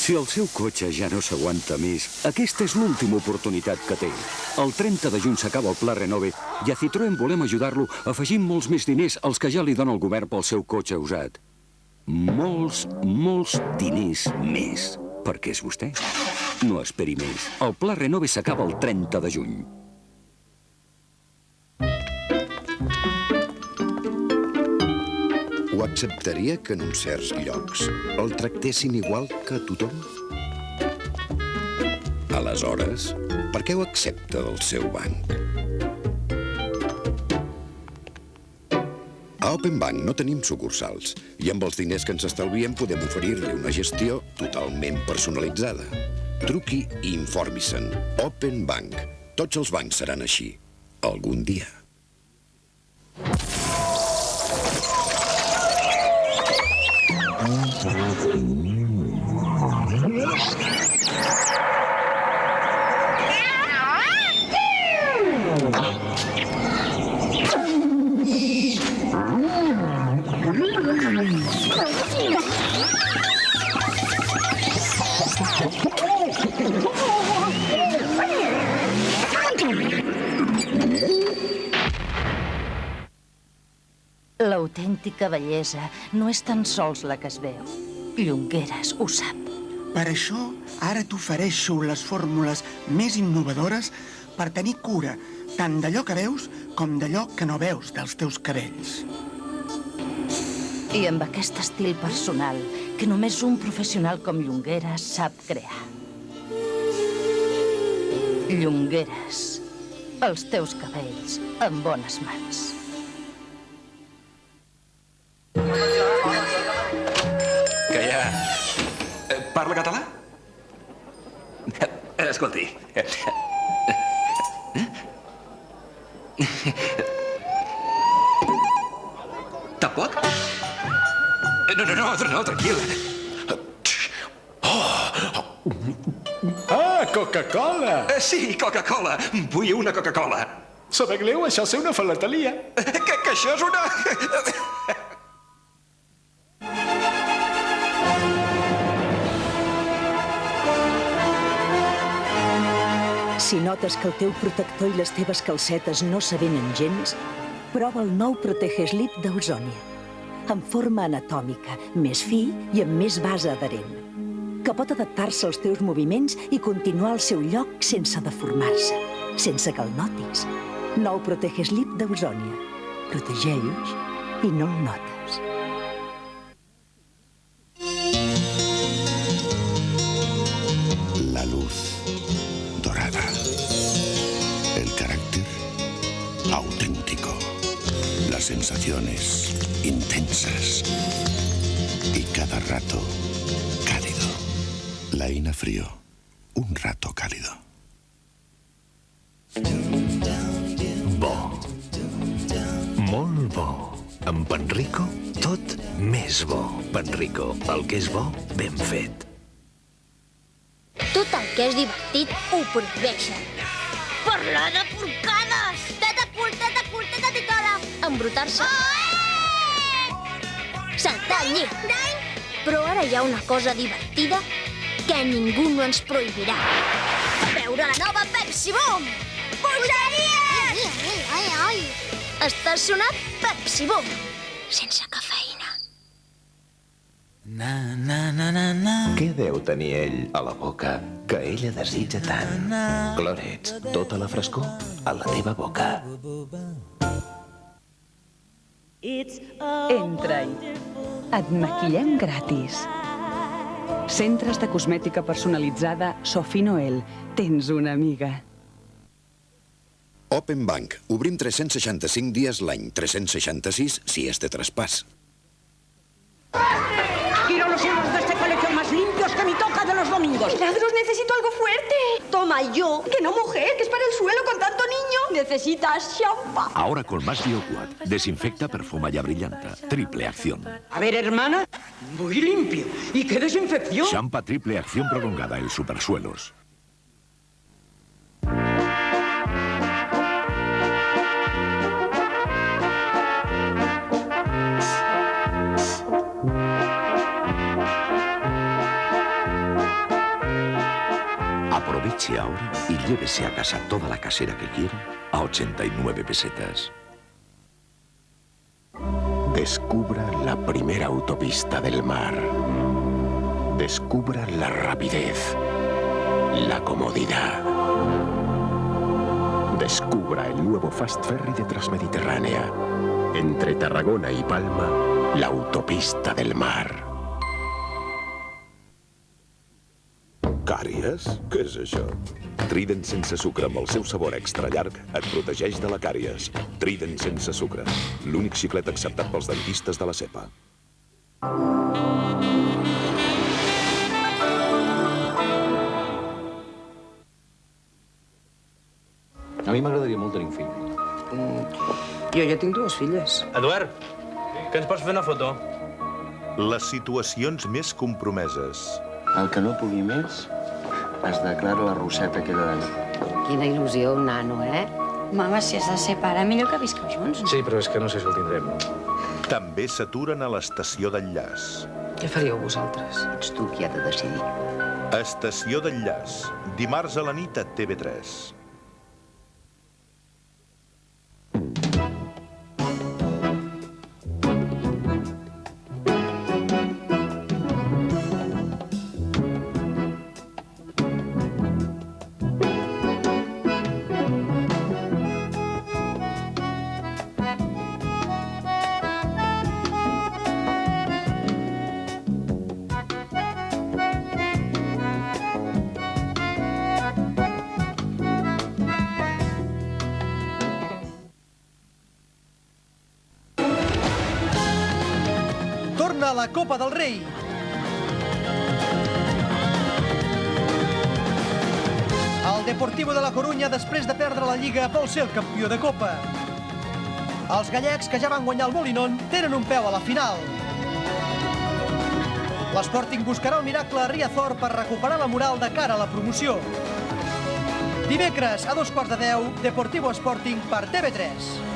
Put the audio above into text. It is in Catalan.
Si el seu cotxe ja no s'aguanta més, aquesta és l'última oportunitat que té. El 30 de juny s'acaba el Pla Renove i a Citroën volem ajudar-lo afegint molts més diners als que ja li dona el govern pel seu cotxe usat. Molts diners més. Perquè és vostè. No esperi més. El Pla Renove s'acaba el 30 de juny. Ho acceptaria que en uns certs llocs el tractessin igual que tothom? Aleshores, per què ho accepta del seu banc? A Open Bank no tenim sucursals i amb els diners que ens estalviem podem oferir-li una gestió totalment personalitzada. Truqui i informi-se'n. Open Bank. Tots els bancs seran així. Algun dia. L'autèntica bellesa no és tan sols la que es veu. Llongueres ho sap. Per això, ara t'ofereixo les fórmules més innovadores per tenir cura tant d'allò que veus com d'allò que no veus dels teus cabells. I amb aquest estil personal que només un professional com Llongueres sap crear. Llongueres, els teus cabells en bones mans. Que hi ha... Parla català? Escolti. Tampoc? No, tranquil. Ah, Coca-Cola! Sí, Coca-Cola. Vull una Coca-Cola. Sabegleu, això ser una filatelia. Que això és una... Si notes que el teu protector i les teves calcetes no s'avenen gens, prova el nou Protege-Slip d'Ausònia. En forma anatòmica, més fi i amb més base adherent, que pot adaptar-se als teus moviments i continuar al seu lloc sense deformar-se, sense que el notis. Nou Protege-Slip d'Ausònia. Protegeix i no el notes. La luz dorada. El carácter auténtico. Las sensaciones intensas. Y cada rato cálido. La Ina Frío. Un rato cálido. Bo. Molt bo. Amb Panrico, tot més bo. Panrico, el que és bo, ben fet. Tot el que és divertit ho prohibeixen. Parlar de porcades! Teta cul, titora! Embrutar-se. Saltar al llit. Però ara hi ha una cosa divertida que ningú no ens prohibirà. Veure la nova Pepsi Boom! Bogeries! Ai! Està sonat Pepsi Boom, sense cafeïna. Què deu tenir ell a la boca que ella desitja tant? Clorets, tota la frescor a la teva boca. Entra-hi. Et maquillem gratis. Centres de cosmètica personalitzada Sophie Noel. Tens una amiga. Open Bank. Obrim 365 dies l'any. 366 si és de traspàs. Quiero los hilos de esta colección más limpios que mi toca de los domingos. ¡Milagros, necesito algo fuerte! Toma yo, que no mujer, que es para el suelo con tanto niño. Necesitas champa. Ahora con más Bioquat. Desinfecta, perfuma y abrillanta. Triple acción. A ver, hermana, muy limpio. ¿Y qué desinfección? Champa triple acción prolongada, el supersuelos. Aproveche ahora y llévese a casa toda la casera que quiera a 89 pesetas. Descubra la primera autopista del mar. Descubra la rapidez, la comodidad. Descubra el nuevo Fast Ferry de Transmediterránea. Entre Tarragona y Palma, la autopista del mar. Càries? Què és això? Trident sense sucre amb el seu sabor extra llarg et protegeix de la càries. Trident sense sucre. L'únic xiclet acceptat pels dentistes de la cepa. A mi m'agradaria molt tenir un fill. Jo ja tinc dues filles. Eduard, que ens pots fer una foto? Les situacions més compromeses. El que no pugui més es declara la Roseta queda de nit. Quina il·lusió, un nano, eh? Mama, si has de ser pare, millor que visqueu junts. Sí, però és que no sé si el tindrem. També s'aturen a l'estació d'enllaç. Què faríeu vosaltres? Ets tu qui ha de decidir. Estació d'enllaç. Dimarts a la nit a TV3. Torna la Copa del Rei. El Deportivo de la Corunya, després de perdre la Lliga, vol ser el campió de Copa. Els gallecs, que ja van guanyar el Molinón, tenen un peu a la final. L'Sporting buscarà el miracle a Riazor per recuperar la moral de cara a la promoció. Dimecres, a 2:15, Deportivo Sporting per TV3.